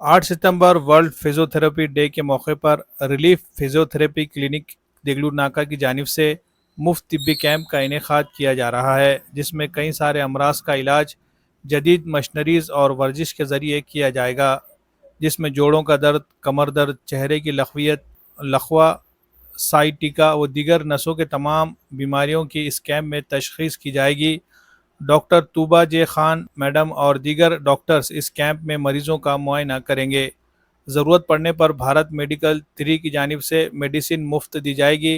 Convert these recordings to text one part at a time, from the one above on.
8 सितंबर world physiotherapy day के मौके पर रिलीफ फिजियोथेरेपी क्लिनिक देगलू नाका की जानिब से मुफ्त तिब्बी कैंप का इनेकाद किया जा रहा है, जिसमें कई सारे अमराज का इलाज जदीद मशनरीज़ और वर्जिश के ज़रिए किया जाएगा, जिसमें जोड़ों का दर्द, कमर दर्द, चेहरे की लखवियत, लखवा, साइटिका व दीगर नसों के तमाम बीमारियों की इस कैंप में तशखीस की जाएगी। डॉक्टर तूबा जे खान मैडम और दीगर डॉक्टर्स इस कैंप में मरीजों का मुआयना करेंगे। ज़रूरत पड़ने पर भारत मेडिकल 3 की जानिब से मेडिसिन मुफ्त दी जाएगी।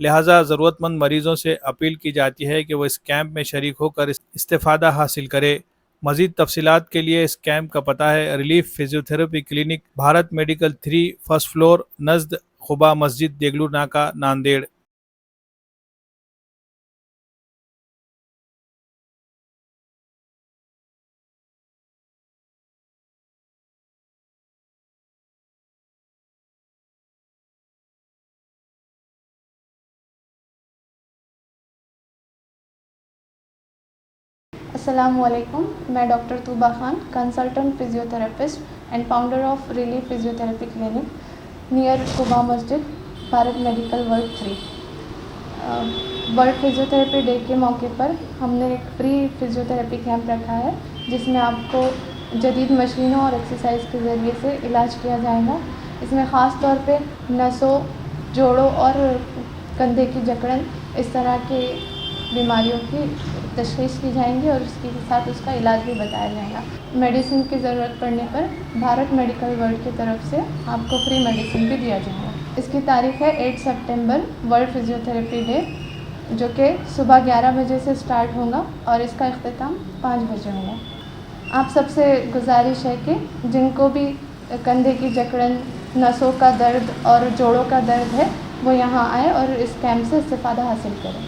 लिहाजा ज़रूरतमंद मरीजों से अपील की जाती है कि वो इस कैंप में शरीक होकर इस्तेफ़ादा हासिल करें। मज़ीद तफसीलात के लिए इस कैंप का पता है relief physiotherapy clinic, Bharat medical 3, first floor, नज़द खुबा मस्जिद, देगलू नाका, नांदेड़। अस्सलामुअलैकुम, मैं doctor Tuba Khan, consultant physiotherapist and founder of relief physiotherapy clinic near Kuba Masjid, Bharat medical world 3। World physiotherapy day के मौके पर हमने एक फ्री फिजियोथेरेपी कैंप रखा है, जिसमें आपको जदीद मशीनों और एक्सरसाइज के ज़रिए से इलाज किया जाएगा। इसमें ख़ास तौर पे नसों, जोड़ों और कंधे की जकड़न, इस तरह के बीमारियों की तशख़ीस की जाएंगी और उसके साथ उसका इलाज भी बताया जाएगा। मेडिसिन की ज़रूरत पड़ने पर भारत मेडिकल वर्ल्ड की तरफ से आपको फ्री मेडिसिन भी दिया जाएगा। इसकी तारीख़ है 8 सितंबर, वर्ल्ड फिजियोथेरेपी डे, जो कि सुबह 11 बजे से स्टार्ट होगा और इसका इख्तिताम 5 बजे होगा। आप सबसे गुजारिश है कि जिनको भी कंधे की जकड़न, नसों का दर्द और जोड़ों का दर्द है, वो यहाँ आए और इस कैंप से इस्तेफ़ादा हासिल करें।